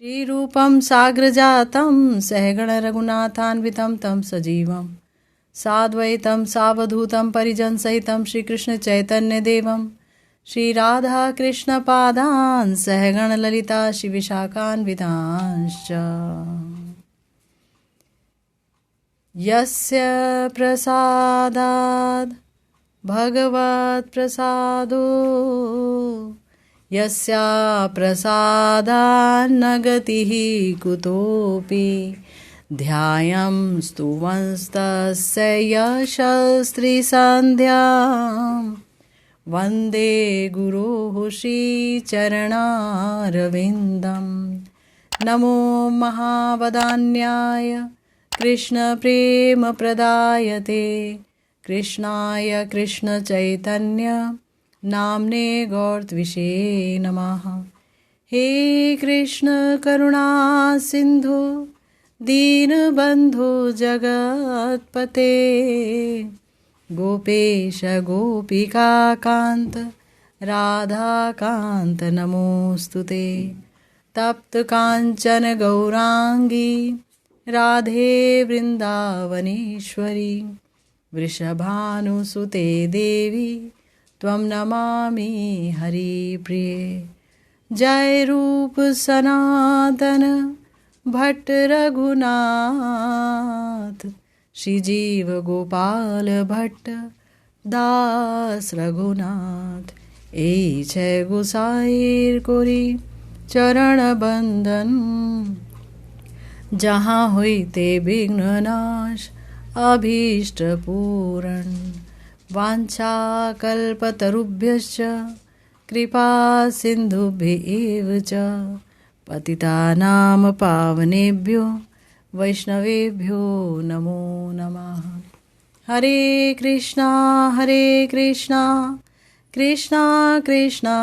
श्रीरूपं साग्रजातं सहगण रघुनाथान्वितं तं सजीवं साद्वैतं सावधूतं परिजनसहितं श्रीकृष्णचैतन्यदेवं श्रीराधाकृष्णपादान् सहगण ललिता श्रीविशाखान्वितांश्च यस्य प्रसादाद् भगवत्प्रसादो यस्या प्रसादान्न गतिः कुतोऽपि ध्यायं स्तुवंस्तस्य यशस्त्रिसन्ध्यां वन्दे गुरोः श्रीचरणारविन्दं नमो महावदान्याय कृष्णप्रेमप्रदायते कृष्णाय कृष्णचैतन्य नाम्ने गौरत्विषे नमः। हे कृष्ण करुणा सिंधु दीनबंधु जगत्पते गोपेश गोपिका कांत राधा कांत नमोस्तुते तप्त कांचन गौरांगी राधे वृंदावनेश्वरी वृषभानुसुते देवी त्वं नमामि हरिप्रिये। जय रूप सनातन भट्ट रघुनाथ श्रीजीव गोपाल भट्ट दास रघुनाथ এই छै गोसाईर कोरी चरण बंदन जहाँ होइते विघ्न नाश अभीष्ट पूरण वाञ्छाकल्पतरुभ्यश्च कृपा सिन्धुभ्येव च पतितानां पावनेभ्यो वैष्णवेभ्यो नमो नमः। हरे कृष्णा कृष्णा कृष्णा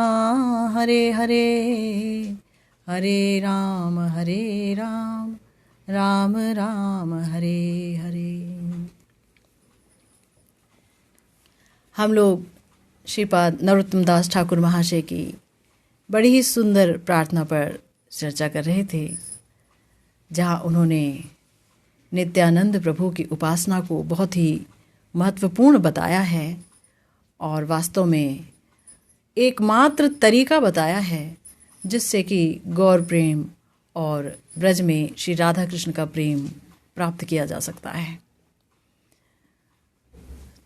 हरे हरे हरे राम राम राम हरे हरे। हम लोग श्रीपाद नरोत्तम दास ठाकुर महाशय की बड़ी ही सुंदर प्रार्थना पर चर्चा कर रहे थे, जहाँ उन्होंने नित्यानंद प्रभु की उपासना को बहुत ही महत्वपूर्ण बताया है और वास्तव में एकमात्र तरीका बताया है जिससे कि गौर प्रेम और ब्रज में श्री राधा कृष्ण का प्रेम प्राप्त किया जा सकता है।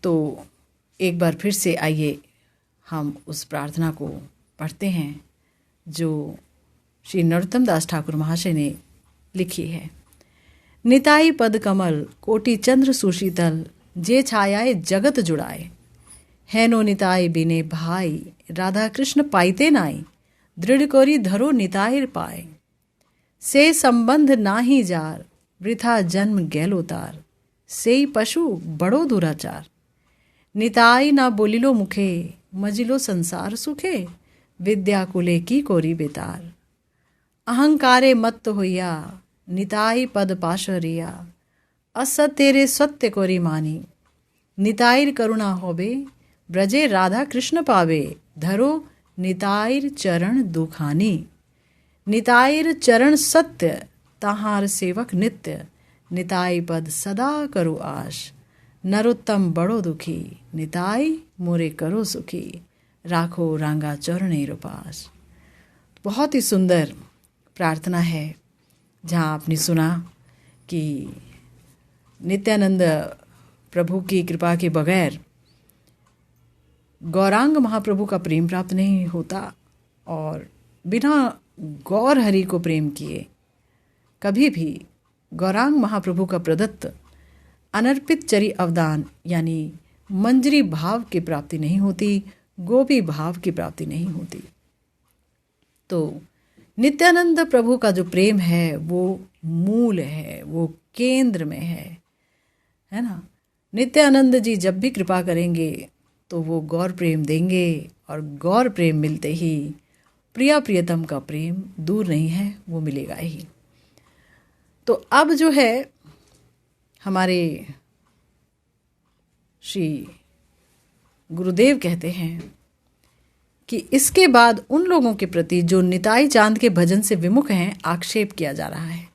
तो एक बार फिर से आइए हम उस प्रार्थना को पढ़ते हैं जो श्री नरोत्तम दास ठाकुर महाशय ने लिखी है। निताई पद कमल कोटि चंद्र सुशीतल जे छायाए जगत जुड़ाए हैनो निताई बिने भाई राधा कृष्ण पाइते नाई दृढ़ कोरी धरो निताई पाए से संबंध नाही जार वृथा जन्म गैलोतार से पशु बड़ो दुराचार निताई ना बोलिलो मुखे मजिलो संसार सुखे विद्या कुले की कोरी बेतार अहंकारे मत्त होइया निताई पद पाशरिया असत तेरे सत्य कोरी मानी निताईर करुणा होबे ब्रजे राधा कृष्ण पावे धरो निताईर चरण दुखानी निताईर चरण सत्य ताहार सेवक नित्य निताई पद सदा करो आश नरोत्तम बड़ो दुखी निताई मोरे करो सुखी राखो रांगा चरणेर पास। बहुत ही सुंदर प्रार्थना है जहाँ आपने सुना कि नित्यानंद प्रभु की कृपा के बगैर गौरांग महाप्रभु का प्रेम प्राप्त नहीं होता और बिना गौर हरि को प्रेम किए कभी भी गौरांग महाप्रभु का प्रदत्त अनर्पित चरी अवदान यानी मंजरी भाव की प्राप्ति नहीं होती, गोपी भाव की प्राप्ति नहीं होती। तो नित्यानंद प्रभु का जो प्रेम है वो मूल है, वो केंद्र में है ना। नित्यानंद जी जब भी कृपा करेंगे तो वो गौर प्रेम देंगे और गौर प्रेम मिलते ही प्रिया प्रियतम का प्रेम दूर नहीं है, वो मिलेगा ही। तो अब जो है हमारे श्री गुरुदेव कहते हैं कि इसके बाद उन लोगों के प्रति जो निताई चांद के भजन से विमुख हैं आक्षेप किया जा रहा है।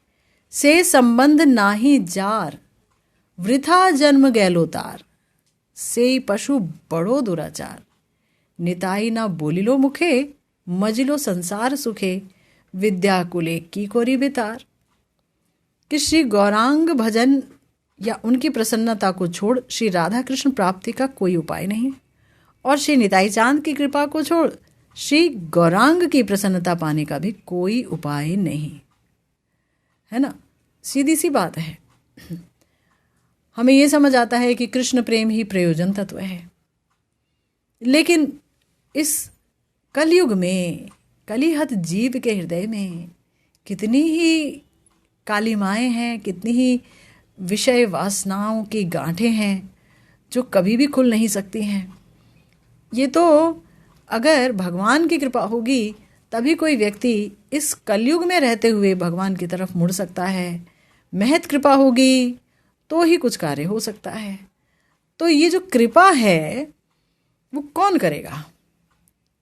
से संबंध नाही जार, वृथा जन्म गैलो तार, से पशु बड़ो दुराचार, निताई ना बोलिलो मुखे, मजिलो संसार सुखे, विद्या कुले की कोरी बेतार। कि श्री गौरांग भजन या उनकी प्रसन्नता को छोड़ श्री राधा कृष्ण प्राप्ति का कोई उपाय नहीं, और श्री निताई चांद की कृपा को छोड़ श्री गौरांग की प्रसन्नता पाने का भी कोई उपाय नहीं, है ना। सीधी सी बात है। हमें ये समझ आता है कि कृष्ण प्रेम ही प्रयोजन तत्व है, लेकिन इस कलयुग में कलिहत जीव के हृदय में कितनी ही कालिमाएँ हैं, कितनी ही विषय वासनाओं की गांठें हैं जो कभी भी खुल नहीं सकती हैं। ये तो अगर भगवान की कृपा होगी तभी कोई व्यक्ति इस कलयुग में रहते हुए भगवान की तरफ मुड़ सकता है। महत कृपा होगी तो ही कुछ कार्य हो सकता है। तो ये जो कृपा है वो कौन करेगा?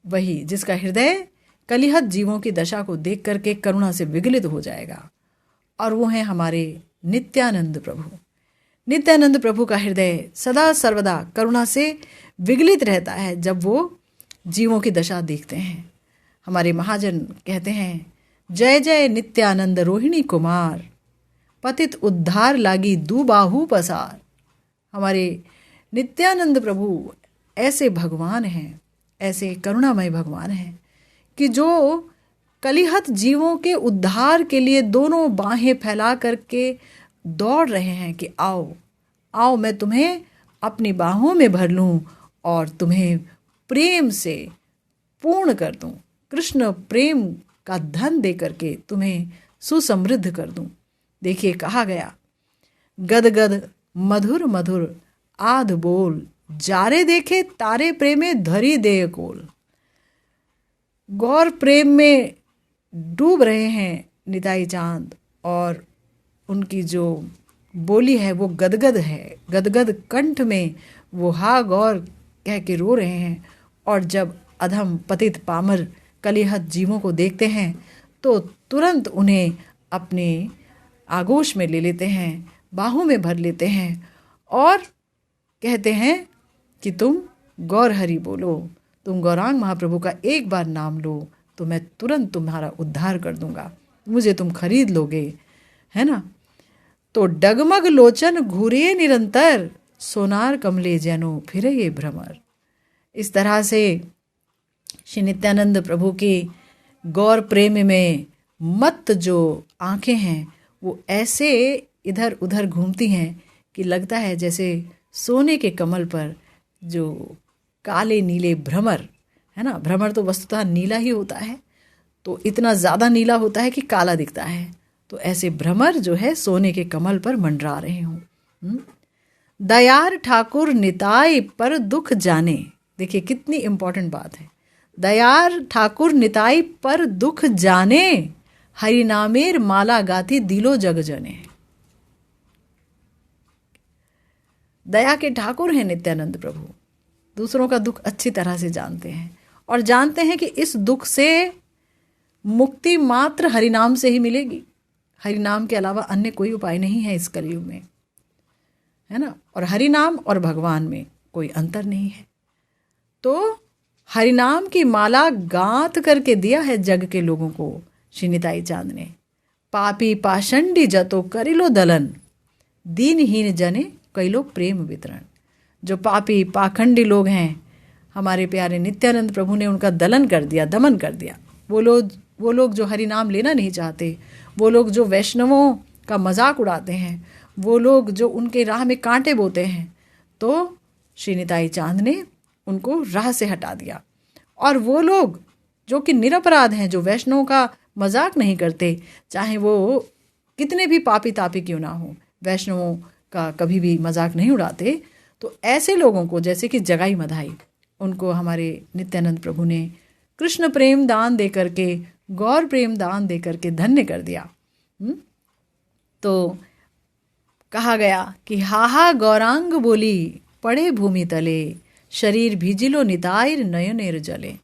वही जिसका हृदय कलिहत जीवों की दशा को देख करके करुणा से विगलित हो जाएगा, और वो हैं हमारे नित्यानंद प्रभु। नित्यानंद प्रभु का हृदय सदा सर्वदा करुणा से विगलित रहता है जब वो जीवों की दशा देखते हैं। हमारे महाजन कहते हैं, जय जय नित्यानंद रोहिणी कुमार, पतित उद्धार लागी दुबाहु पसार। हमारे नित्यानंद प्रभु ऐसे भगवान हैं, ऐसे करुणामय भगवान हैं कि जो कलिहत जीवों के उद्धार के लिए दोनों बाहें फैला करके दौड़ रहे हैं कि आओ आओ, मैं तुम्हें अपनी बाहों में भर लूं और तुम्हें प्रेम से पूर्ण कर दूं, कृष्ण प्रेम का धन दे करके तुम्हें सुसमृद्ध कर दूं। देखिए कहा गया, गदगद मधुर मधुर आध बोल, जारे देखे तारे प्रेमे धरी दे कोल। गौर प्रेम में डूब रहे हैं निताई चांद, और उनकी जो बोली है वो गदगद है, गदगद कंठ में वो हा गौर कह के रो रहे हैं। और जब अधम पतित पामर कलिहत जीवों को देखते हैं तो तुरंत उन्हें अपने आगोश में ले लेते हैं, बाहों में भर लेते हैं और कहते हैं कि तुम गौर हरि बोलो, तुम गौरांग महाप्रभु का एक बार नाम लो तो मैं तुरंत तुम्हारा उद्धार कर दूंगा, मुझे तुम खरीद लोगे, है ना। तो डगमग लोचन घूरे निरंतर, सोनार कमले जैनो फिरे ये भ्रमर। इस तरह से श्री नित्यानंद प्रभु की गौर प्रेम में मत जो आंखें हैं वो ऐसे इधर उधर घूमती हैं कि लगता है जैसे सोने के कमल पर जो काले नीले भ्रमर, है ना। भ्रमर तो वस्तुतः नीला ही होता है, तो इतना ज़्यादा नीला होता है कि काला दिखता है। तो ऐसे भ्रमर जो है सोने के कमल पर मंडरा रहे हों। दयार ठाकुर निताई पर दुख जाने। देखिए कितनी इंपॉर्टेंट बात है। दयार ठाकुर निताई पर दुख जाने, हरिनामेर माला गाती दिलो जग जने। दया के ठाकुर हैं नित्यानंद प्रभु, दूसरों का दुख अच्छी तरह से जानते हैं और जानते हैं कि इस दुख से मुक्ति मात्र हरिनाम से ही मिलेगी। हरिनाम के अलावा अन्य कोई उपाय नहीं है इस कलयुग में, है ना। और हरिनाम और भगवान में कोई अंतर नहीं है। तो हरिनाम की माला गांथ करके दिया है जग के लोगों को श्री निताई चांद ने। पापी पाषंडी जतो करिलो दलन, दीनहीन जने कैलो प्रेम वितरण। जो पापी पाखंडी लोग हैं हमारे प्यारे नित्यानंद प्रभु ने उनका दलन कर दिया, दमन कर दिया। वो लोग जो हरि नाम लेना नहीं चाहते, वो लोग जो वैष्णवों का मजाक उड़ाते हैं, वो लोग जो उनके राह में कांटे बोते हैं, तो श्री निताई चांद ने उनको राह से हटा दिया। और वो लोग जो कि निरपराध हैं, जो वैष्णवों का मजाक नहीं करते, चाहे वो कितने भी पापी तापी क्यों ना हो, वैष्णवों का कभी भी मजाक नहीं उड़ाते, तो ऐसे लोगों को जैसे कि जगाई मधाई, उनको हमारे नित्यानंद प्रभु ने कृष्ण प्रेम दान दे करके, गौर प्रेम दान दे करके धन्य कर दिया। तो कहा गया कि हाहा गौरांग बोली, पड़े भूमि तले, शरीर भीजिलो नितायर नयनेर जले।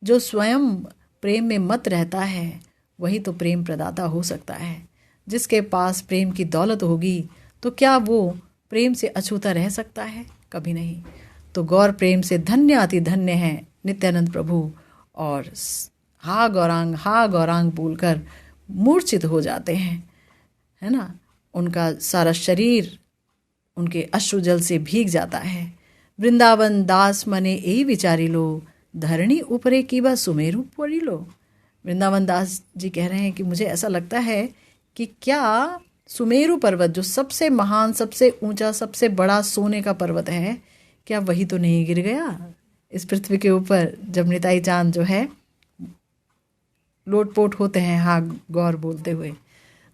जो स्वयं प्रेम में मत रहता है वही तो प्रेम प्रदाता हो सकता है। जिसके पास प्रेम की दौलत होगी तो क्या वो प्रेम से अछूता रह सकता है? कभी नहीं। तो गौर प्रेम से धन्य अति धन्य है नित्यानंद प्रभु, और हा गौरांग बोलकर मूर्छित हो जाते हैं, है ना। उनका सारा शरीर उनके अश्रुजल से भीग जाता है। वृंदावन दास मने यही विचारी लो, धरणी ऊपरे की बा सुमेरु पड़ी लो। वृंदावन दास जी कह रहे हैं कि मुझे ऐसा लगता है कि क्या सुमेरु पर्वत, जो सबसे महान, सबसे ऊंचा, सबसे बड़ा सोने का पर्वत है, क्या वही तो नहीं गिर गया इस पृथ्वी के ऊपर जब निताई चांद जो है लोटपोट होते हैं हाँ गौर बोलते हुए।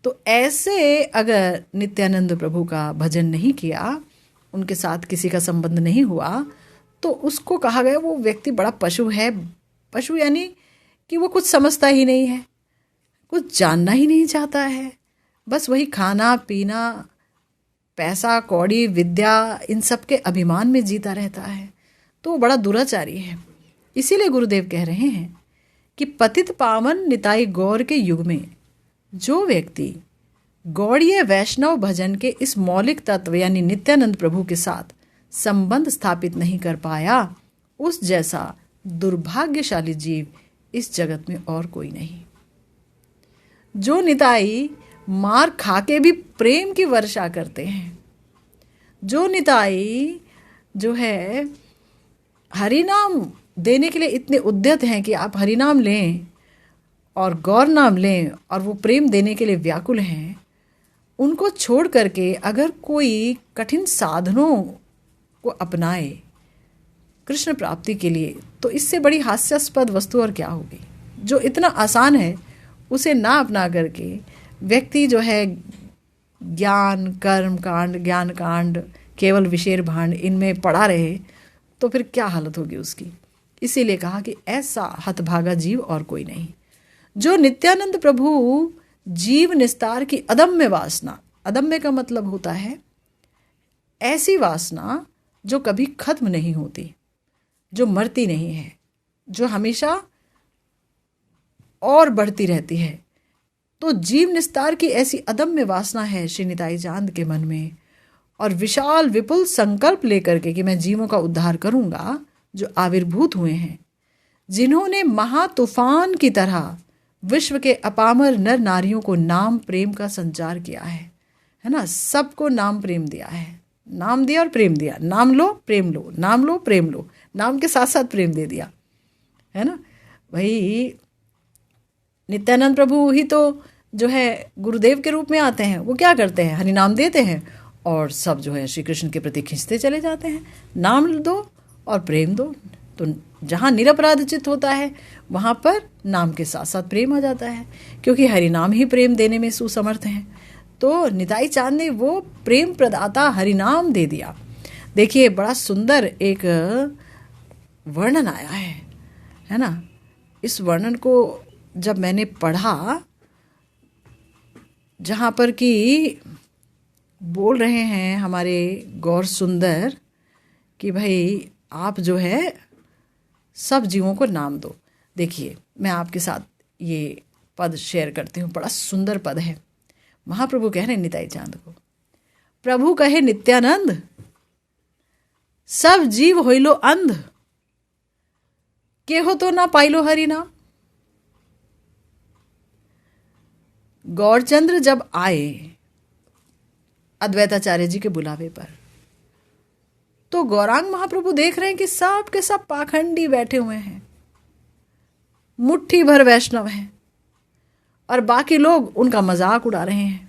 तो ऐसे अगर नित्यानंद प्रभु का भजन नहीं किया, उनके साथ किसी का संबंध नहीं हुआ, तो उसको कहा गया वो व्यक्ति बड़ा पशु है। पशु यानी कि वो कुछ समझता ही नहीं है, कुछ जानना ही नहीं चाहता है, बस वही खाना पीना, पैसा कौड़ी, विद्या, इन सब के अभिमान में जीता रहता है। तो वो बड़ा दुराचारी है। इसीलिए गुरुदेव कह रहे हैं कि पतित पावन निताई गौर के युग में जो व्यक्ति गौड़ीय वैष्णव भजन के इस मौलिक तत्व यानी नित्यानंद प्रभु के साथ संबंध स्थापित नहीं कर पाया, उस जैसा दुर्भाग्यशाली जीव इस जगत में और कोई नहीं। जो निताई मार खा के भी प्रेम की वर्षा करते हैं, जो निताई जो है हरिनाम देने के लिए इतने उद्यत हैं कि आप हरिनाम लें और गौर नाम लें और वो प्रेम देने के लिए व्याकुल हैं, उनको छोड़ करके अगर कोई कठिन साधनों को अपनाए कृष्ण प्राप्ति के लिए, तो इससे बड़ी हास्यास्पद वस्तु और क्या होगी। जो इतना आसान है उसे ना अपना करके व्यक्ति जो है ज्ञान कर्म कांड, ज्ञान कांड, केवल विशेर भांड इनमें पड़ा रहे, तो फिर क्या हालत होगी उसकी। इसीलिए कहा कि ऐसा हतभागा जीव और कोई नहीं। जो नित्यानंद प्रभु जीव निस्तार की अदम्य वासना, अदम्य का मतलब होता है ऐसी वासना जो कभी खत्म नहीं होती, जो मरती नहीं है, जो हमेशा और बढ़ती रहती है। तो जीव निस्तार की ऐसी अदम्य वासना है श्री निताई चांद के मन में, और विशाल विपुल संकल्प लेकर के कि मैं जीवों का उद्धार करूंगा, जो आविर्भूत हुए हैं, जिन्होंने महातूफान की तरह विश्व के अपामर नर नारियों को नाम प्रेम का संचार किया है ना। सबको नाम प्रेम दिया है, नाम दिया और प्रेम दिया। नाम लो प्रेम लो, नाम लो प्रेम लो, नाम के साथ साथ प्रेम दे दिया, है ना। वही नित्यानंद प्रभु ही तो जो है गुरुदेव के रूप में आते हैं। वो क्या करते हैं, हरि नाम देते हैं और सब जो है श्री कृष्ण के प्रति खींचते चले जाते हैं। नाम दो और प्रेम दो, तो जहाँ निरपराध चित्त होता है वहाँ पर नाम के साथ साथ प्रेम आ जाता है, क्योंकि हरि नाम ही प्रेम देने में सुसमर्थ हैं। तो निताई चांद ने वो प्रेम प्रदाता हरि नाम दे दिया। देखिए बड़ा सुंदर एक वर्णन आया है ना। इस वर्णन को जब मैंने पढ़ा, जहाँ पर कि बोल रहे हैं हमारे गौर सुंदर कि भाई आप जो है सब जीवों को नाम दो। देखिए मैं आपके साथ ये पद शेयर करती हूँ, बड़ा सुंदर पद है। महाप्रभु कह रहे हैं निताई चांद को, प्रभु कहे नित्यानंद सब जीव होइलो अंध, के हो तो ना पाइलो हरि नाम। गौरचंद्र जब आए अद्वैताचार्य जी के बुलावे पर, तो गौरांग महाप्रभु देख रहे हैं कि सब के सब पाखंडी बैठे हुए हैं, मुट्ठी भर वैष्णव हैं, और बाकी लोग उनका मजाक उड़ा रहे हैं।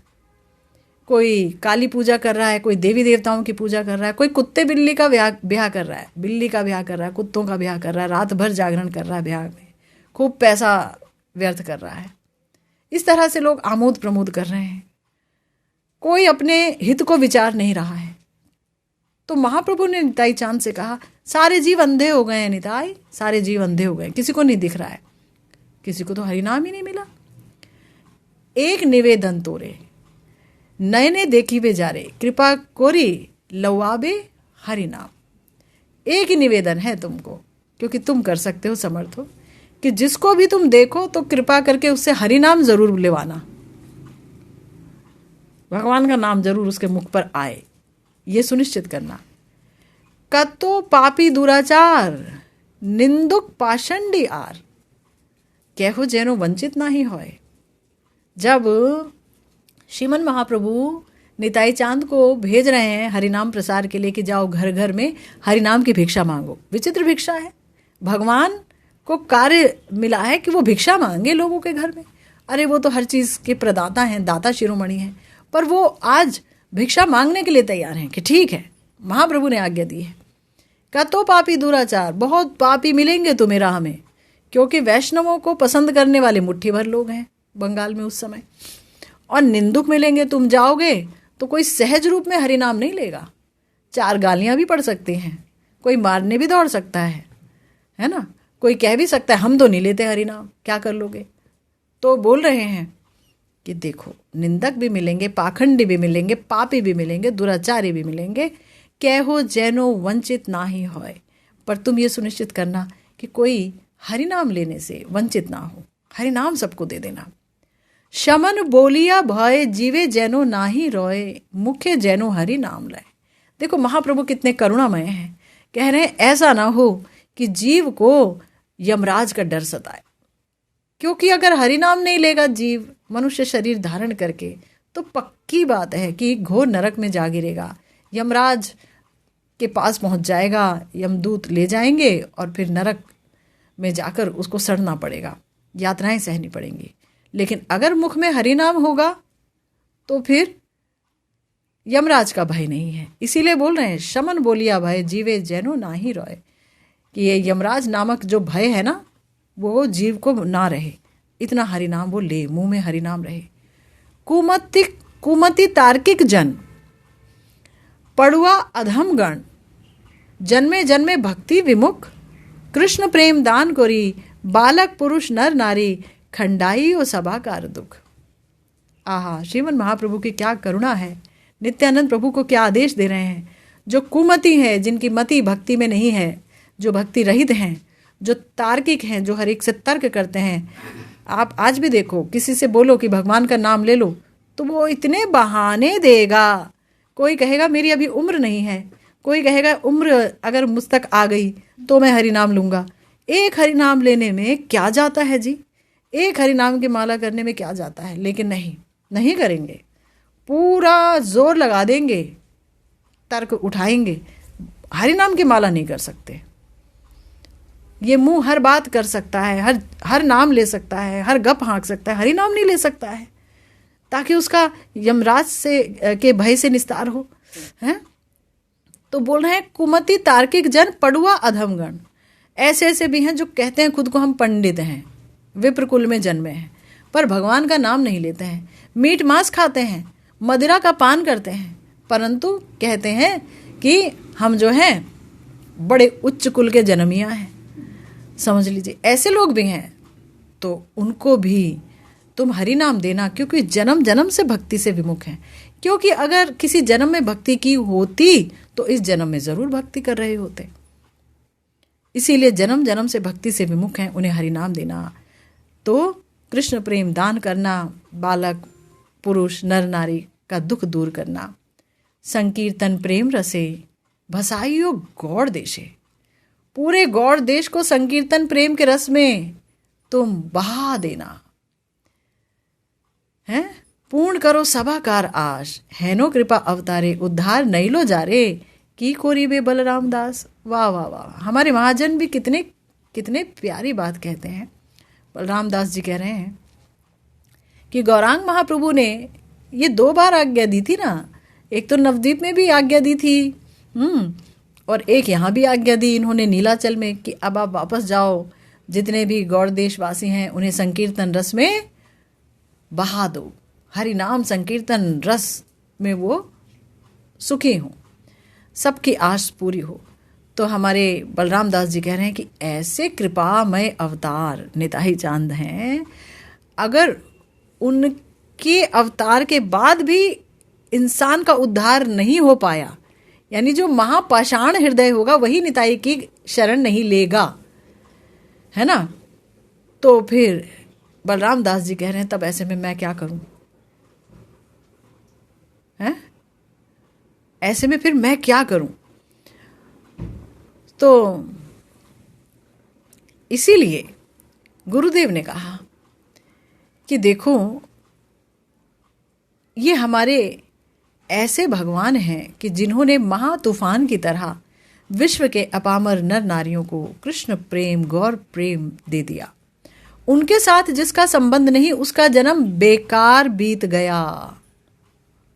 कोई काली पूजा कर रहा है, कोई देवी देवताओं की पूजा कर रहा है, कोई कुत्ते बिल्ली का ब्याह कर रहा है, बिल्ली का ब्याह कर रहा है, कुत्तों का ब्याह कर रहा है, रात भर जागरण कर रहा है, ब्याह में खूब पैसा व्यर्थ कर रहा है। इस तरह से लोग आमोद प्रमोद कर रहे हैं, कोई अपने हित को विचार नहीं रहा है। तो महाप्रभु ने निताई चांद से कहा, सारे जीव अंधे हो गए हैं निताई, सारे जीव अंधे हो गए, किसी को नहीं दिख रहा है, किसी को तो हरिनाम ही नहीं मिला। एक निवेदन तोरे नयने देखी वे जा रे, कृपा कोरी लवाबे हरिनाम। एक ही निवेदन है तुमको, क्योंकि तुम कर सकते हो, समर्थ हो, कि जिसको भी तुम देखो तो कृपा करके उससे हरि नाम जरूर लेवाना, भगवान का नाम जरूर उसके मुख पर आए, ये सुनिश्चित करना। कतो पापी दुराचार निंदुक पाषंडी आर, कहो जेनो वंचित ना ही होए। जब श्रीमन महाप्रभु निताई चांद को भेज रहे हैं हरिनाम प्रसार के लिए कि जाओ घर घर में हरिनाम की भिक्षा मांगो, विचित्र भिक्षा है। भगवान को कार्य मिला है कि वो भिक्षा मांगे लोगों के घर में। अरे वो तो हर चीज़ के प्रदाता हैं, दाता शिरोमणि हैं, पर वो आज भिक्षा मांगने के लिए तैयार हैं कि ठीक है, महाप्रभु ने आज्ञा दी है। कतो पापी दुराचार, बहुत पापी मिलेंगे तुम्हें राह में, क्योंकि वैष्णवों को पसंद करने वाले मुट्ठी भर लोग हैं बंगाल में उस समय। और निंदुक मिलेंगे, तुम जाओगे तो कोई सहज रूप में हरिनाम नहीं लेगा, 4 गालियां भी पड़ सकती हैं, कोई मारने भी दौड़ सकता है ना, कोई कह भी सकता है हम तो नहीं लेते हरिनाम, क्या कर लोगे। तो बोल रहे हैं कि देखो निंदक भी मिलेंगे, पाखंडी भी मिलेंगे, पापी भी मिलेंगे, दुराचारी भी मिलेंगे, कहो जैनो वंचित ना ही होए, पर तुम ये सुनिश्चित करना कि कोई हरिनाम लेने से वंचित ना हो, हरिनाम सबको दे देना। शमन बोलिया भय जीवे जैनो ना ही रोए, मुखे जैनो हरि नाम लय। देखो महाप्रभु कितने करुणामय हैं, कह रहे हैं ऐसा ना हो कि जीव को यमराज का डर सताए, क्योंकि अगर हरिनाम नहीं लेगा जीव मनुष्य शरीर धारण करके तो पक्की बात है कि घोर नरक में जा गिरेगा, यमराज के पास पहुंच जाएगा, यमदूत ले जाएंगे और फिर नरक में जाकर उसको सड़ना पड़ेगा, यातनाएं सहनी पड़ेंगी। लेकिन अगर मुख में हरिनाम होगा तो फिर यमराज का भय नहीं है। इसीलिए बोल रहे हैं शमन बोलिया भय जीवे जैनो ना ही रोए, कि ये यमराज नामक जो भय है ना वो जीव को ना रहे, इतना हरिनाम वो ले, मुंह में हरिनाम रहे। कुमति तार्किक जन पड़ुआ अधम गण, जन्मे जन्मे भक्ति विमुख, कृष्ण प्रेम दान कोरी, बालक पुरुष नर नारी, खंडाई ओ सभाकार दुख। आहा, श्रीमन महाप्रभु की क्या करुणा है, नित्यानंद प्रभु को क्या आदेश दे रहे हैं। जो कुमति है, जिनकी मति भक्ति में नहीं है, जो भक्ति रहित हैं, जो तार्किक हैं, जो हर एक से तर्क करते हैं। आप आज भी देखो, किसी से बोलो कि भगवान का नाम ले लो तो वो इतने बहाने देगा। कोई कहेगा मेरी अभी उम्र नहीं है, कोई कहेगा उम्र अगर मुझ तक आ गई तो मैं हरिनाम लूँगा। एक हरिनाम लेने में क्या जाता है जी, एक हरिनाम की माला करने में क्या जाता है। लेकिन नहीं करेंगे, पूरा जोर लगा देंगे, तर्क उठाएंगे, हरिनाम की माला नहीं कर सकते। ये मुंह हर बात कर सकता है, हर नाम ले सकता है, हर गप हाँक सकता है, हरिनाम नहीं ले सकता है, ताकि उसका यमराज से के भय से निस्तार हो, हैं। तो बोल रहे हैं कुमति तार्किक जन पड़ुआ अधमगण, ऐसे ऐसे भी हैं जो कहते हैं खुद को हम पंडित हैं, विप्र कुल में जन्मे हैं, पर भगवान का नाम नहीं लेते हैं, मीट मांस खाते हैं, मदिरा का पान करते हैं, परंतु कहते हैं कि हम जो हैं बड़े उच्च कुल के जन्मिया हैं। समझ लीजिए, ऐसे लोग भी हैं। तो उनको भी तुम हरि नाम देना, क्योंकि जन्म जन्म से भक्ति से विमुख हैं। क्योंकि अगर किसी जन्म में भक्ति की होती तो इस जन्म में जरूर भक्ति कर रहे होते। इसीलिए जन्म जन्म से भक्ति से विमुख हैं, उन्हें हरि नाम देना। तो कृष्ण प्रेम दान करना, बालक पुरुष नर नारी का दुख दूर करना, संकीर्तन प्रेम रसे भसाइयो गौड़ देशे, पूरे गौड़ देश को संकीर्तन प्रेम के रस में तुम बहा देना है। पूर्ण करो सभाकार आश, हैनो कृपा अवतारे, उद्धार नहीं लो जा रे की कोरी बे बलराम दास। वाह वाह वाह, हमारे महाजन भी कितने कितने प्यारी बात कहते हैं। बलराम दास जी कह रहे हैं कि गौरांग महाप्रभु ने ये 2 बार आज्ञा दी थी ना, एक तो नवद्वीप में भी आज्ञा दी थी, और एक यहाँ भी आज्ञा दी इन्होंने नीलाचल में कि अब आप वापस जाओ, जितने भी गौड़ देशवासी हैं उन्हें संकीर्तन रस में बहा दो, हरि नाम संकीर्तन रस में वो सुखी हों, सबकी आस पूरी हो। तो हमारे बलराम दास जी कह रहे हैं कि ऐसे कृपामय अवतार निताई चांद हैं, अगर उनके अवतार के बाद भी इंसान का उद्धार नहीं हो पाया, यानी जो महापाषाण हृदय होगा वही निताई की शरण नहीं लेगा, है ना। तो फिर बलराम दास जी कह रहे हैं तब ऐसे में मैं क्या करूं, हैं? ऐसे में फिर मैं क्या करूं? तो इसीलिए गुरुदेव ने कहा कि देखो, ये हमारे ऐसे भगवान हैं कि जिन्होंने महातूफान की तरह विश्व के अपामर नर नारियों को कृष्ण प्रेम गौर प्रेम दे दिया। उनके साथ जिसका संबंध नहीं उसका जन्म बेकार बीत गया,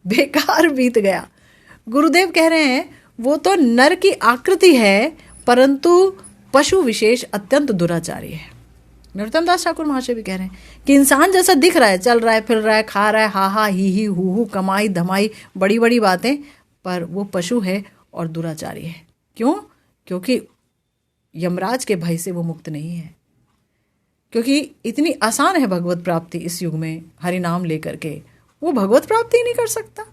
बेकार बीत गया। गुरुदेव कह रहे हैं वो तो नर की आकृति है परंतु पशु विशेष अत्यंत दुराचारी है। नरोत्तम दास ठाकुर महाशय भी कह रहे हैं कि इंसान जैसा दिख रहा है, चल रहा है, फिर रहा है, खा रहा है, हा हा ही हु कमाई धमाई बड़ी बड़ी बातें, पर वो पशु है और दुराचारी है। क्यों? क्योंकि यमराज के भय से वो मुक्त नहीं है, क्योंकि इतनी आसान है भगवत प्राप्ति इस युग में हरि नाम लेकर के, वो भगवत प्राप्ति ही नहीं कर सकता।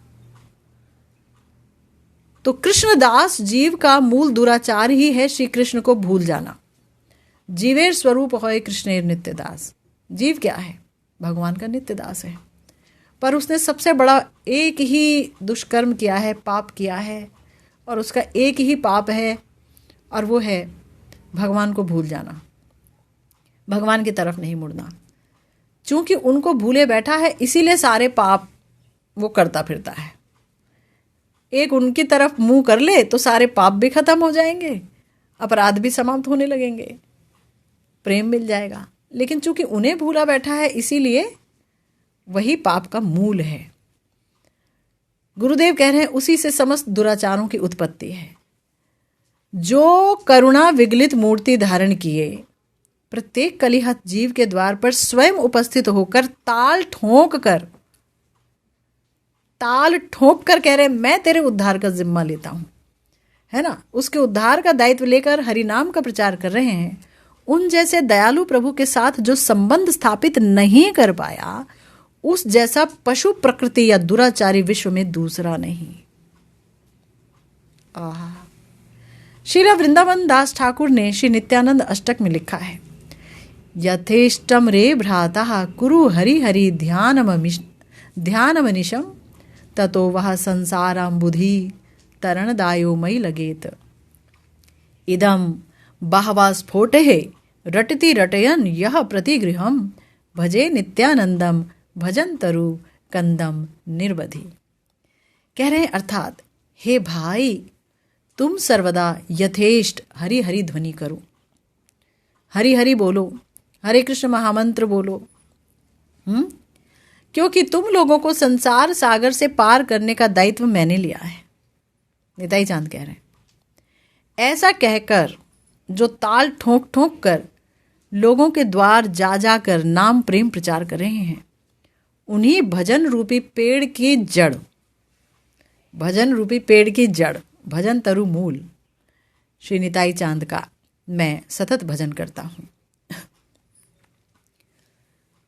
तो कृष्णदास जीव का मूल दुराचार ही है श्री कृष्ण को भूल जाना। जीवेर स्वरूप होय कृष्णेर नित्य दास। जीव क्या है? भगवान का नित्य दास है, पर उसने सबसे बड़ा एक ही दुष्कर्म किया है, पाप किया है, और उसका एक ही पाप है और वो है भगवान को भूल जाना, भगवान की तरफ नहीं मुड़ना। चूंकि उनको भूले बैठा है इसीलिए सारे पाप वो करता फिरता है। एक उनकी तरफ मुंह कर ले तो सारे पाप भी खत्म हो जाएंगे, अपराध भी समाप्त होने लगेंगे, प्रेम मिल जाएगा। लेकिन चूंकि उन्हें भूला बैठा है इसीलिए वही पाप का मूल है। गुरुदेव कह रहे हैं उसी से समस्त दुराचारों की उत्पत्ति है। जो करुणा विगलित मूर्ति धारण किए प्रत्येक कलिहत जीव के द्वार पर स्वयं उपस्थित होकर ताल ठोंक कर कह रहे मैं तेरे उद्धार का जिम्मा लेता हूं, है ना, उसके उद्धार का दायित्व लेकर हरिनाम का प्रचार कर रहे हैं। उन जैसे दयालु प्रभु के साथ जो संबंध स्थापित नहीं कर पाया, उस जैसा पशु प्रकृति या दुराचारी विश्व में दूसरा नहीं। श्रील वृंदावन दास ठाकुर ने श्री नित्यानंद अष्टक में लिखा है, यथेष्टम रे भ्राता कुरु हरि हरि ध्यानमनिशम ततो वह संसाराम्बुधि तरणदायो मयि लगेत। इदम बहवा स्फोटे रटति रटयन यह प्रतिगृहम भजे नित्यानंदम भजन तरु कंदम निर्वधि। कह रहे हैं अर्थात हे भाई, तुम सर्वदा यथेष्ट हरि हरि ध्वनि करो, हरि हरि बोलो, हरे कृष्ण महामंत्र बोलो, क्योंकि तुम लोगों को संसार सागर से पार करने का दायित्व मैंने लिया है। निताई चांद कह रहे हैं। ऐसा कहकर जो ताल ठोंक ठोंक कर लोगों के द्वार जा जाकर नाम प्रेम प्रचार कर रहे हैं, उन्हीं भजन रूपी पेड़ की जड़, भजन रूपी पेड़ की जड़, भजन तरु मूल श्री निताई चांद का मैं सतत भजन करता हूं।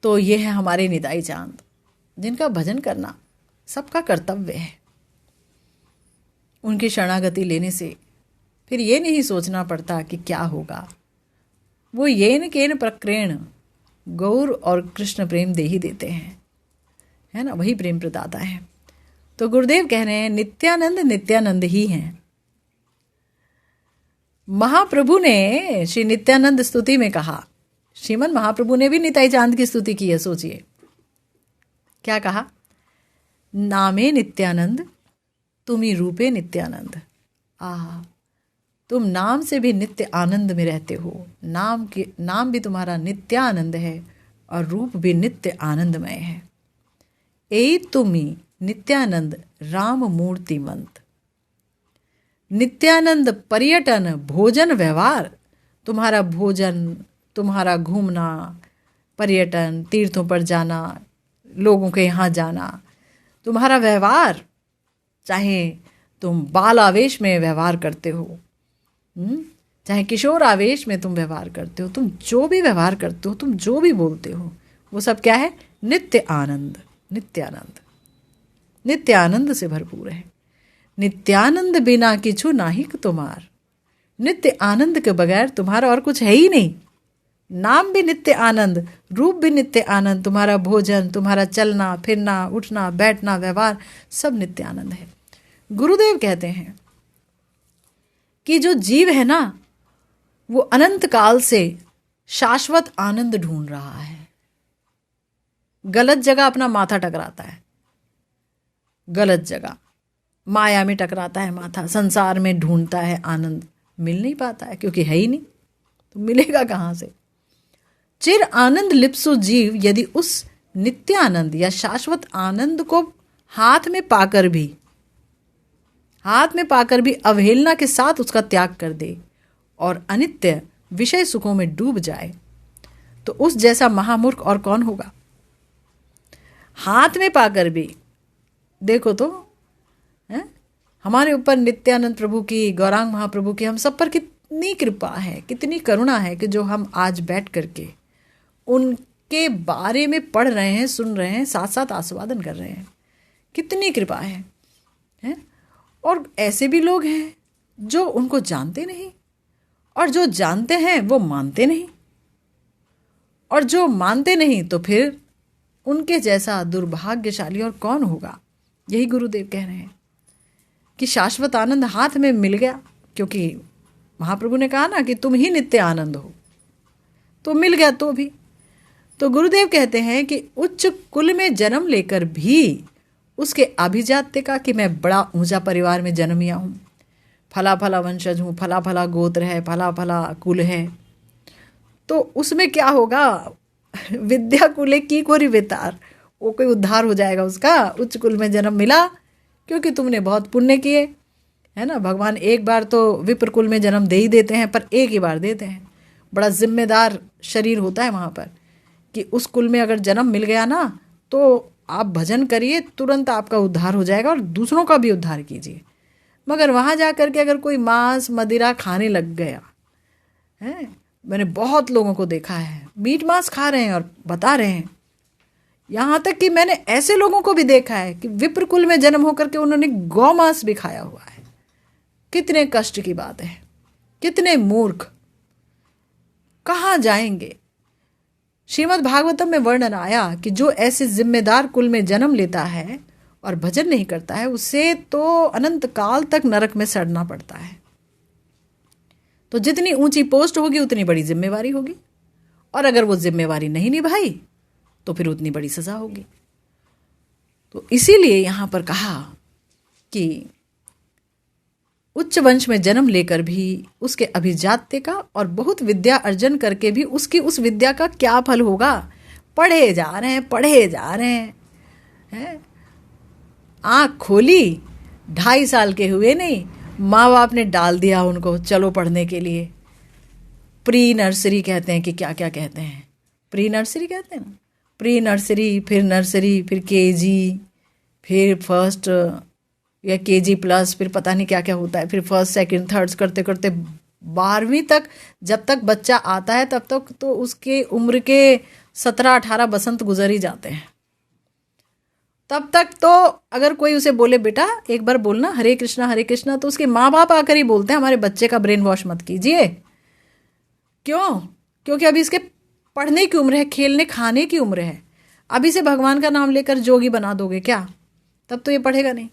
तो ये है हमारे निताई चांद, जिनका भजन करना सबका कर्तव्य है। उनकी शरणागति लेने से फिर ये नहीं सोचना पड़ता कि क्या होगा। वो येन केन प्रक्रेण गौर और कृष्ण प्रेम दे ही देते हैं, है ना, वही प्रेम प्रदाता है। तो गुरुदेव कह रहे हैं नित्यानंद नित्यानंद ही हैं। महाप्रभु ने श्री नित्यानंद स्तुति में कहा, श्रीमन महाप्रभु ने भी निताई चांद की स्तुति की है। सोचिए क्या कहा, नामे नित्यानंद तुमी रूपे नित्यानंद। तुम नाम से भी नित्य आनंद में रहते हो, नाम भी तुम्हारा नित्यानंद है और रूप भी नित्य आनंदमय है। ए तुमी नित्यानंद राम मूर्तिमंत। नित्यानंद पर्यटन भोजन व्यवहार, तुम्हारा भोजन, तुम्हारा घूमना, पर्यटन, तीर्थों पर जाना, लोगों के यहाँ जाना, तुम्हारा व्यवहार, चाहे तुम बाल आवेश में व्यवहार करते हो, चाहे किशोर आवेश में तुम व्यवहार करते हो, तुम जो भी व्यवहार करते हो, तुम जो भी बोलते हो, वो सब क्या है? नित्य आनंद, नित्यानंद, नित्य आनंद से भरपूर है। नित्यानंद बिना किछु नाहिक तुम्हार। नित्य आनंद के बगैर तुम्हारा और कुछ है ही नहीं। नाम भी नित्य आनंद, रूप भी नित्य आनंद, तुम्हारा भोजन, तुम्हारा चलना फिरना, उठना बैठना, व्यवहार सब नित्य आनंद है। गुरुदेव कहते हैं कि जो जीव है ना, वो अनंत काल से शाश्वत आनंद ढूंढ रहा है। गलत जगह अपना माथा टकराता है, गलत जगह माया में टकराता है माथा, संसार में ढूंढता है आनंद, मिल नहीं पाता है क्योंकि है ही नहीं, तो मिलेगा कहाँ से। चिर आनंद लिप्सु जीव यदि उस नित्य आनंद या शाश्वत आनंद को हाथ में पाकर भी अवहेलना के साथ उसका त्याग कर दे और अनित्य विषय सुखों में डूब जाए, तो उस जैसा महामूर्ख और कौन होगा। हाथ में पाकर भी देखो तो हमारे ऊपर नित्यानंद प्रभु की, गौरांग महाप्रभु की हम सब पर कितनी कृपा है, कितनी करुणा है कि जो हम आज बैठ करके उनके बारे में पढ़ रहे हैं, सुन रहे हैं, साथ साथ आस्वादन कर रहे हैं। कितनी कृपा है? और ऐसे भी लोग हैं जो उनको जानते नहीं, और जो जानते हैं वो मानते नहीं, और जो मानते नहीं तो फिर उनके जैसा दुर्भाग्यशाली और कौन होगा। यही गुरुदेव कह रहे हैं कि शाश्वत आनंद हाथ में मिल गया, क्योंकि महाप्रभु ने कहा ना कि तुम ही नित्य आनंद हो, तो मिल गया तो गुरुदेव कहते हैं कि उच्च कुल में जन्म लेकर भी उसके अभिजात्य का कि मैं बड़ा ऊंचा परिवार में जन्मिया हूँ, फला फला वंशज हूँ, फला फला गोत्र है, फला फला कुल है, तो उसमें क्या होगा। विद्या कुले की कोरी बेतार, वो कोई उद्धार हो जाएगा उसका। उच्च कुल में जन्म मिला क्योंकि तुमने बहुत पुण्य किए, है ना। भगवान एक बार तो विप्र कुल में जन्म दे ही देते हैं, पर एक ही बार देते हैं। बड़ा जिम्मेदार शरीर होता है वहाँ पर कि उस कुल में अगर जन्म मिल गया ना, तो आप भजन करिए, तुरंत आपका उद्धार हो जाएगा और दूसरों का भी उद्धार कीजिए। मगर वहाँ जा कर के अगर कोई मांस मदिरा खाने लग गया है, मैंने बहुत लोगों को देखा है मीट मांस खा रहे हैं और बता रहे हैं, यहाँ तक कि मैंने ऐसे लोगों को भी देखा है कि विप्र कुल में जन्म होकर के उन्होंने गौ मांस भी खाया हुआ है। कितने कष्ट की बात है, कितने मूर्ख, कहाँ जाएंगे। श्रीमद् भागवतम में वर्णन आया कि जो ऐसे जिम्मेदार कुल में जन्म लेता है और भजन नहीं करता है, उसे तो अनंत काल तक नरक में सड़ना पड़ता है। तो जितनी ऊंची पोस्ट होगी उतनी बड़ी जिम्मेवारी होगी, और अगर वो जिम्मेवारी नहीं निभाई तो फिर उतनी बड़ी सजा होगी। तो इसीलिए यहाँ पर कहा कि उच्च वंश में जन्म लेकर भी उसके अभिजात्य का और बहुत विद्या अर्जन करके भी उसकी उस विद्या का क्या फल होगा। पढ़े जा रहे हैं, आँख खोली, 2.5 साल के हुए नहीं, माँ बाप ने डाल दिया उनको, चलो पढ़ने के लिए। प्री नर्सरी कहते हैं कि क्या क्या कहते हैं, प्री नर्सरी कहते हैं ना, प्री नर्सरी, फिर केजी, फिर फर्स्ट या केजी प्लस, फिर पता नहीं क्या क्या होता है, फिर फर्स्ट सेकंड थर्ड्स करते करते 12वीं तक जब तक बच्चा आता है तब तक तो उसके उम्र के 17-18 बसंत गुजर ही जाते हैं। तब तक तो अगर कोई उसे बोले बेटा एक बार बोलना हरे कृष्णा, तो उसके माँ बाप आकर ही बोलते हैं हमारे बच्चे का ब्रेन वॉश मत कीजिए। क्यों? क्योंकि अभी इसके पढ़ने की उम्र है, खेलने खाने की उम्र है। अभी से भगवान का नाम लेकर जोगी बना दोगे क्या, तब तो ये पढ़ेगा नहीं।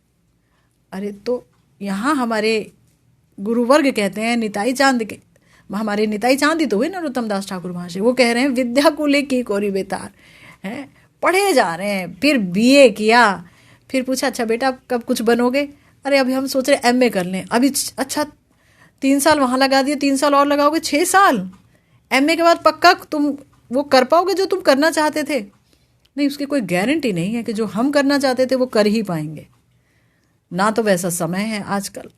अरे तो यहाँ हमारे गुरुवर्ग कहते हैं, निताई चांद के, हमारे निताई चांद ही तो हुए नरोत्तम दास ठाकुर महाशय, वो कह रहे हैं विद्या कुले की कोरी बेतार है, पढ़े जा रहे हैं। फिर बीए किया, फिर पूछा अच्छा बेटा कब कुछ बनोगे, अरे अभी हम सोच रहे एमए कर लें। अभी अच्छा 3 साल वहाँ लगा दिए, 3 साल और लगाओगे, 6 साल। एमए के बाद पक्का तुम वो कर पाओगे जो तुम करना चाहते थे? नहीं, उसकी कोई गारंटी नहीं है कि जो हम करना चाहते थे वो कर ही पाएंगे। ना तो वैसा समय है आजकल,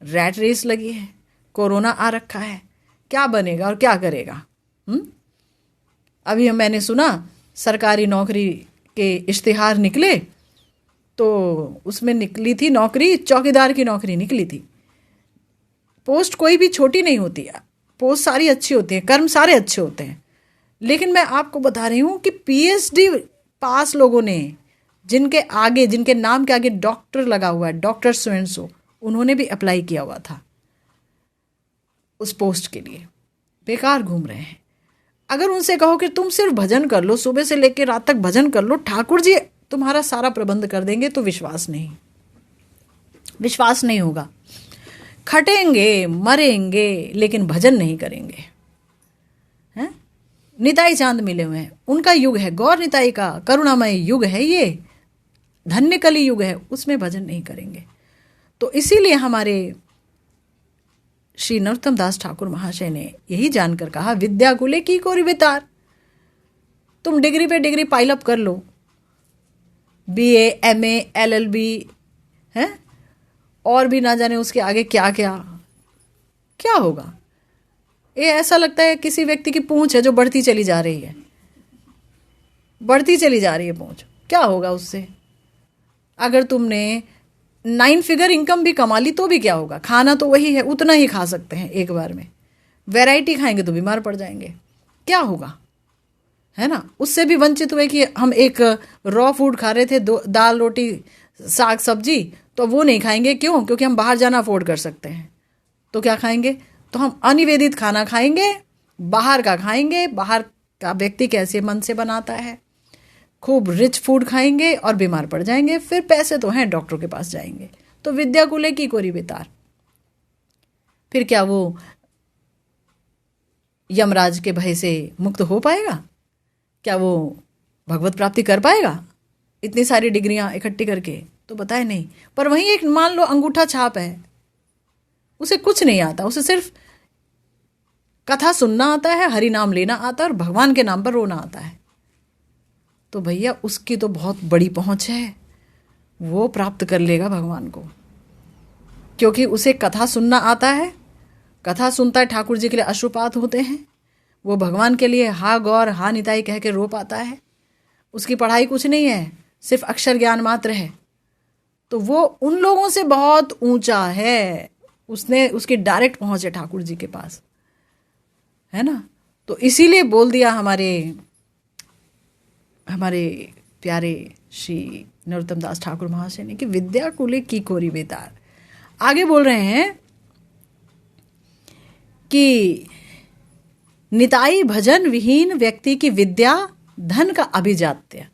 रैट रेस लगी है, कोरोना आ रखा है, क्या बनेगा और क्या करेगा। अभी मैंने सुना सरकारी नौकरी के इश्तिहार निकले, तो उसमें निकली थी नौकरी, चौकीदार की नौकरी निकली थी। पोस्ट कोई भी छोटी नहीं होती है, पोस्ट सारी अच्छी होती है, कर्म सारे अच्छे होते हैं। लेकिन मैं आपको बता रही हूँ कि पीएचडी पास लोगों ने, जिनके नाम के आगे डॉक्टर लगा हुआ है, डॉक्टर सो, उन्होंने भी अप्लाई किया हुआ था उस पोस्ट के लिए, बेकार घूम रहे हैं। अगर उनसे कहो कि तुम सिर्फ भजन कर लो, सुबह से लेकर रात तक भजन कर लो, ठाकुर जी तुम्हारा सारा प्रबंध कर देंगे, तो विश्वास नहीं होगा। खटेंगे, मरेंगे, लेकिन भजन नहीं करेंगे। हैं? निताई चांद मिले हुए हैं, उनका युग है, गौर निताई का करुणामय युग है, ये धन्य कली युग है, उसमें भजन नहीं करेंगे। तो इसीलिए हमारे श्री नरोत्तम दास ठाकुर महाशय ने यही जानकर कहा, विद्या कुले की कोरी वितार। तुम डिग्री पे डिग्री पाइल अप कर लो, BA, MA, LLB है, और भी ना जाने उसके आगे क्या क्या होगा। ये ऐसा लगता है किसी व्यक्ति की पूंछ है जो बढ़ती चली जा रही है, पूंछ, क्या होगा उससे। अगर तुमने 9 फिगर इनकम भी कमा ली तो भी क्या होगा, खाना तो वही है, उतना ही खा सकते हैं एक बार में। वैरायटी खाएंगे तो बीमार पड़ जाएंगे, क्या होगा, है ना। उससे भी वंचित हुए कि हम एक रॉ फूड खा रहे थे, दाल रोटी साग सब्जी, तो वो नहीं खाएंगे। क्यों? क्योंकि हम बाहर जाना अफोर्ड कर सकते हैं। तो क्या खाएंगे? तो हम अनिवेदित खाना खाएंगे, बाहर का खाएंगे। बाहर का व्यक्ति कैसे मन से बनाता है, खूब रिच फूड खाएंगे और बीमार पड़ जाएंगे। फिर पैसे तो हैं, डॉक्टर के पास जाएंगे। तो विद्या कुले की कोरी बेतार। फिर क्या वो यमराज के भय से मुक्त हो पाएगा? क्या वो भगवत प्राप्ति कर पाएगा इतनी सारी डिग्रियां इकट्ठी करके? तो बताए नहीं। पर वहीं एक मान लो अंगूठा छाप है, उसे कुछ नहीं आता, उसे सिर्फ कथा सुनना आता है, हरि नाम लेना आता है और भगवान के नाम पर रोना आता है। तो भैया उसकी तो बहुत बड़ी पहुंच है, वो प्राप्त कर लेगा भगवान को, क्योंकि उसे कथा सुनना आता है। कथा सुनता है, ठाकुर जी के लिए अश्रुपात होते हैं, वो भगवान के लिए हा गौर हा निताई कह के रो पाता है। उसकी पढ़ाई कुछ नहीं है, सिर्फ अक्षर ज्ञान मात्र है। तो वो उन लोगों से बहुत ऊंचा है, उसकी डायरेक्ट पहुंच है ठाकुर जी के पास, है ना। तो इसीलिए बोल दिया हमारे प्यारे श्री नरोत्तम दास ठाकुर महाशय ने कि विद्या कुले की कोरी बेतार। आगे बोल रहे हैं कि निताई भजन विहीन व्यक्ति की विद्या धन का अभिजात्य,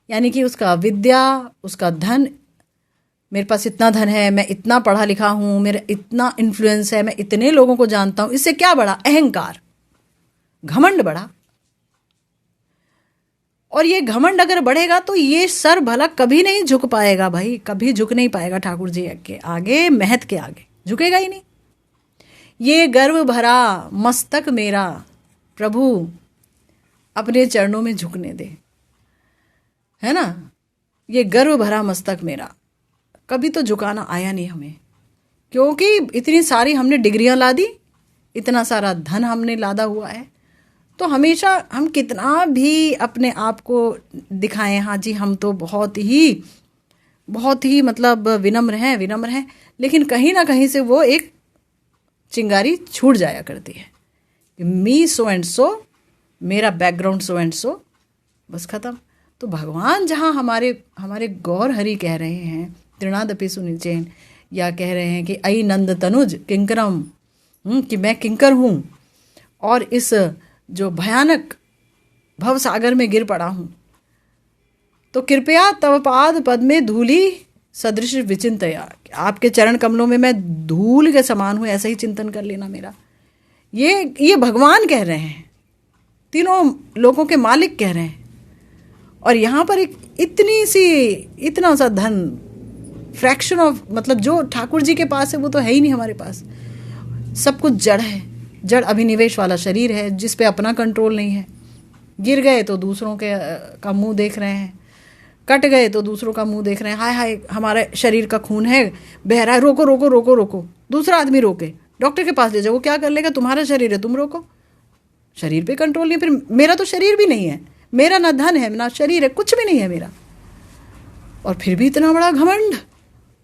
यानी कि उसका विद्या, उसका धन, मेरे पास इतना धन है, मैं इतना पढ़ा लिखा हूं, मेरा इतना इन्फ्लुएंस है, मैं इतने लोगों को जानता हूं, इससे क्या बढ़ा? अहंकार, घमंड बढ़ा। और ये घमंड अगर बढ़ेगा तो ये सर भला कभी नहीं झुक पाएगा भाई, कभी झुक नहीं पाएगा ठाकुर जी के आगे, महत के आगे झुकेगा ही नहीं। ये गर्व भरा मस्तक मेरा प्रभु अपने चरणों में झुकने दे, है ना। ये गर्व भरा मस्तक मेरा, कभी तो झुकाना आया नहीं हमें, क्योंकि इतनी सारी हमने डिग्रियां ला दी, इतना सारा धन हमने लादा हुआ है। तो हमेशा हम कितना भी अपने आप को दिखाएं, हाँ जी हम तो बहुत ही मतलब विनम्र हैं, लेकिन कहीं ना कहीं से वो एक चिंगारी छूट जाया करती है, मी सो एंड सो, मेरा बैकग्राउंड सो एंड सो, बस खत्म। तो भगवान जहाँ हमारे गौर हरि कह रहे हैं तृणादपि सुनिचेन, या कह रहे हैं कि अई नंद तनुज किंकरम, कि मैं किंकर हूँ और इस जो भयानक भव सागर में गिर पड़ा हूँ, तो कृपया तव पाद पद में धूली सदृश विचिंतया, आपके चरण कमलों में मैं धूल के समान हूँ, ऐसा ही चिंतन कर लेना मेरा। ये भगवान कह रहे हैं, तीनों लोगों के मालिक कह रहे हैं। और यहाँ पर एक इतना सा धन, फ्रैक्शन ऑफ, मतलब जो ठाकुर जी के पास है वो तो है ही नहीं हमारे पास। सब कुछ जड़ है, जड़ अभिनिवेश वाला शरीर है जिस पे अपना कंट्रोल नहीं है। गिर गए तो दूसरों का मुंह देख रहे हैं, कट गए तो दूसरों का मुंह देख रहे हैं, हाय हाय हमारे शरीर का खून है बह रहा है, रोको रोको रोको रोको, दूसरा आदमी रोके, डॉक्टर के पास ले जाओ, वो क्या कर लेगा? तुम्हारा शरीर है, तुम रोको। शरीर पे कंट्रोल नहीं। फिर मेरा तो शरीर भी नहीं है, मेरा ना धन है ना शरीर है, कुछ भी नहीं है मेरा, और फिर भी इतना बड़ा घमंड।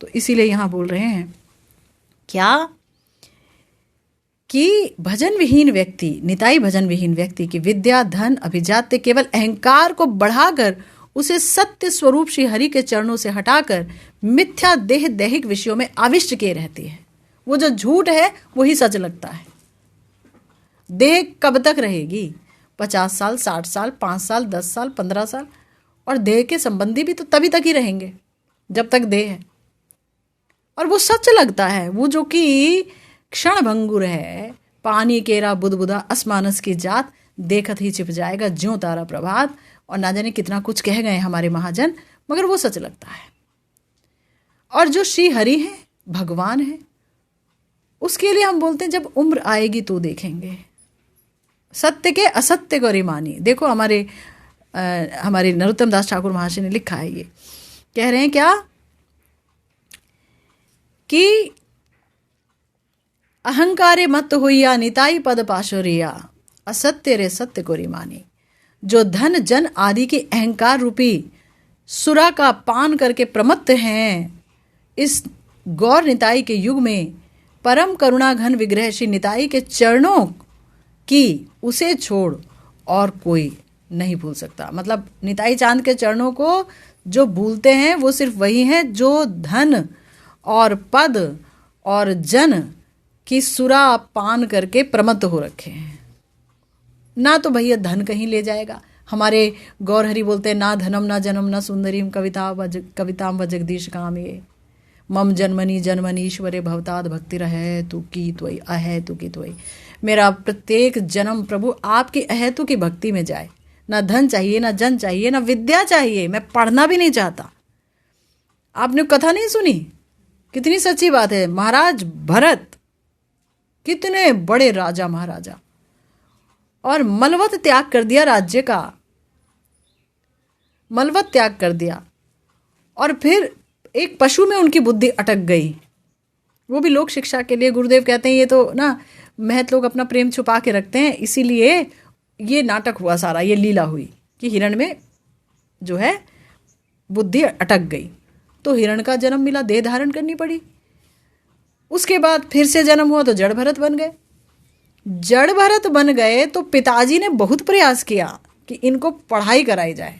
तो इसीलिए यहाँ बोल रहे हैं क्या कि भजन विहीन व्यक्ति, निताई भजन विहीन व्यक्ति की विद्या धन अभिजात्य केवल अहंकार को बढ़ाकर उसे सत्य स्वरूप श्री हरि के चरणों से हटाकर मिथ्या देह दैहिक विषयों में आविष्ट किए रहती है। वो जो झूठ है वही सच लगता है। देह कब तक रहेगी? 50 साल, 60 साल, 5 साल, 10 साल, 15 साल। और देह के संबंधी भी तो तभी तक ही रहेंगे जब तक देह है। और वो सच लगता है, वो जो कि क्षण भंगुर है, पानी केरा बुदबुदा असमानस की जात, देखत ही छिप जाएगा ज्यों तारा प्रभात। और ना जाने कितना कुछ कह गए हमारे महाजन, मगर वो सच लगता है। और जो श्री हरि है, भगवान है, उसके लिए हम बोलते हैं जब उम्र आएगी तो देखेंगे। सत्य के असत्य को रिमानी। देखो हमारे नरोत्तम दास ठाकुर महाशय ने लिखा है, ये कह रहे हैं क्या कि अहंकारे मत होइया निताई पद पाशोरिया, असत्य रे सत्य को रिमानी। जो धन जन आदि के अहंकार रूपी सुरा का पान करके प्रमत्त हैं, इस गौर निताई के युग में परम करुणा घन विग्रह श्री निताई के चरणों की उसे छोड़ और कोई नहीं भूल सकता। मतलब निताई चांद के चरणों को जो भूलते हैं वो सिर्फ वही हैं जो धन और पद और जन की सुरा पान करके प्रमत्त हो रखे हैं। ना तो भैया धन कहीं ले जाएगा। हमारे गौर हरि बोलते हैं, ना धनम ना जन्म ना सुंदरीम कविताम व जगदीश काम ये मम जन्मनी जन्मनीश्वरे भवताद भक्ति रहे तू की त्वयि अहे तू की त्वयि। मेरा प्रत्येक जन्म प्रभु आपकी अहेतु की भक्ति में जाए। ना धन चाहिए, ना जन चाहिए, ना विद्या चाहिए, मैं पढ़ना भी नहीं चाहता। आपने कथा नहीं सुनी? कितनी सच्ची बात है। महाराज भरत कितने बड़े राजा महाराजा, और मलवत त्याग कर दिया राज्य का, मलवत त्याग कर दिया। और फिर एक पशु में उनकी बुद्धि अटक गई, वो भी लोक शिक्षा के लिए। गुरुदेव कहते हैं ये तो ना महत लोग अपना प्रेम छुपा के रखते हैं, इसीलिए ये नाटक हुआ सारा, ये लीला हुई कि हिरण में जो है बुद्धि अटक गई, तो हिरण का जन्म मिला, देह धारण करनी पड़ी। उसके बाद फिर से जन्म हुआ तो जड़ भरत बन गए। जड़ भरत बन गए तो पिताजी ने बहुत प्रयास किया कि इनको पढ़ाई कराई जाए,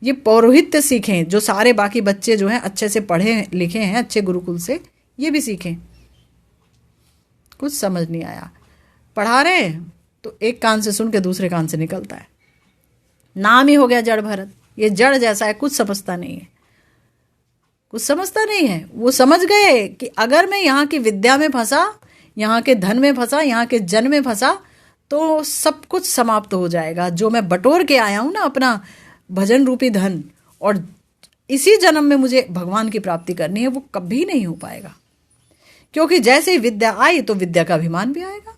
ये पौरोहित्य सीखें, जो सारे बाकी बच्चे जो हैं अच्छे से पढ़े लिखे हैं अच्छे गुरुकुल से, ये भी सीखें। कुछ समझ नहीं आया। पढ़ा रहे हैं तो एक कान से सुन के दूसरे कान से निकलता है। नाम ही हो गया जड़ भरत। ये जड़ जैसा है, कुछ समझता नहीं है, कुछ समझता नहीं है। वो समझ गए कि अगर मैं यहाँ की विद्या में फंसा, यहाँ के धन में फंसा, यहाँ के जन में फंसा, तो सब कुछ समाप्त हो जाएगा। जो मैं बटोर के आया हूँ ना अपना भजन रूपी धन, और इसी जन्म में मुझे भगवान की प्राप्ति करनी है, वो कभी नहीं हो पाएगा। क्योंकि जैसे ही विद्या आई तो विद्या का अभिमान भी आएगा।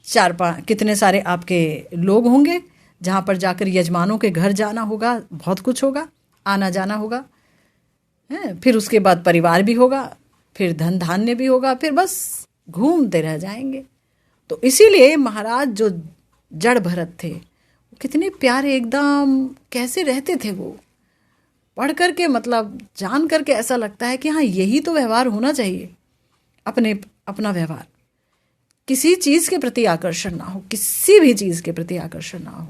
4-5 कितने सारे आपके लोग होंगे जहाँ पर जाकर यजमानों के घर जाना होगा, बहुत कुछ होगा, आना जाना होगा, फिर उसके बाद परिवार भी होगा, फिर धन धान्य भी होगा, फिर बस घूमते रह जाएंगे। तो इसीलिए महाराज जो जड़ भरत थे, वो कितने प्यारे एकदम कैसे रहते थे। वो पढ़ करके मतलब जान करके ऐसा लगता है कि हाँ यही तो व्यवहार होना चाहिए। अपना व्यवहार, किसी चीज़ के प्रति आकर्षण ना हो, किसी भी चीज़ के प्रति आकर्षण ना हो।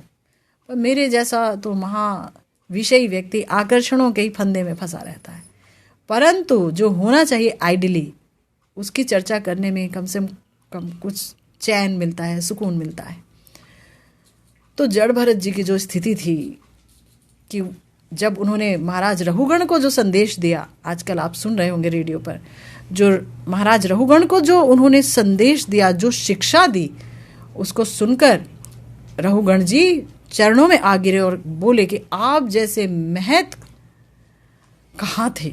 पर मेरे जैसा तो महा विषयी व्यक्ति आकर्षणों के ही फंदे में फंसा रहता है। परंतु जो होना चाहिए आइडियली, उसकी चर्चा करने में कम से कम कुछ चैन मिलता है, सुकून मिलता है। तो जड़ भरत जी की जो स्थिति थी कि जब उन्होंने महाराज रहुगण को जो संदेश दिया, आजकल आप सुन रहे होंगे रेडियो पर, जो महाराज रहुगण को जो उन्होंने संदेश दिया, जो शिक्षा दी, उसको सुनकर रहुगण जी चरणों में आ गिरे और बोले कि आप जैसे महत कहाँ थे,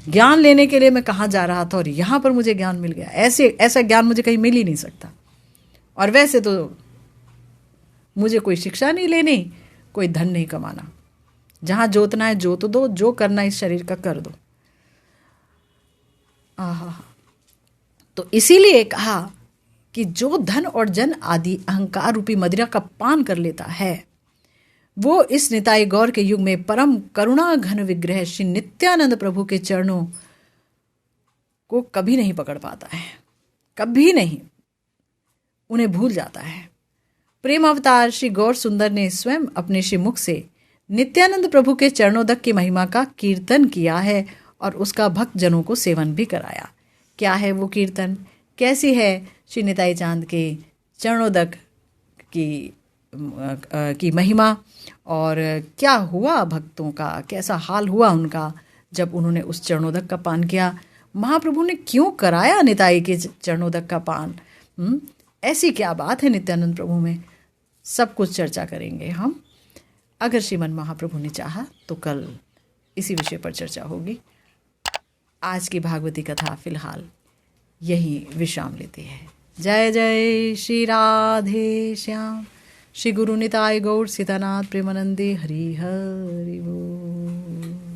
ज्ञान लेने के लिए मैं कहाँ जा रहा था और यहाँ पर मुझे ज्ञान मिल गया। ऐसा ज्ञान मुझे कहीं मिल ही नहीं सकता। और वैसे तो मुझे कोई शिक्षा नहीं लेनी, कोई धन नहीं कमाना, जहाँ जोतना है जोत दो, जो करना है इस शरीर का कर दो। तो इसीलिए कहा कि जो धन और जन आदि अहंकार रूपी मदिरा का पान कर लेता है, वो इस निताई गौर के युग में परम करुणा घन विग्रह श्री नित्यानंद प्रभु के चरणों को कभी नहीं पकड़ पाता है, कभी नहीं, उन्हें भूल जाता है। प्रेम अवतार श्री गौर सुंदर ने स्वयं अपने श्री मुख से नित्यानंद प्रभु के चरणोदक की महिमा का कीर्तन किया है और उसका भक्त जनों को सेवन भी कराया। क्या है वो कीर्तन, कैसी है श्री निताई चांद के चरणोदक की की महिमा और क्या हुआ भक्तों का, कैसा हाल हुआ उनका जब उन्होंने उस चरणोदक का पान किया। महाप्रभु ने क्यों कराया निताई के चरणोदक का पान, ऐसी क्या बात है नित्यानंद प्रभु में, सब कुछ चर्चा करेंगे हम। अगर श्रीमन महाप्रभु ने चाहा तो कल इसी विषय पर चर्चा होगी। आज की भागवती कथा फिलहाल यही विश्राम लेती है। जय जय श्री राधे श्याम, श्री गुरु निताय गौर सीतानाथ प्रेमानंदे, हरि हरि बोल।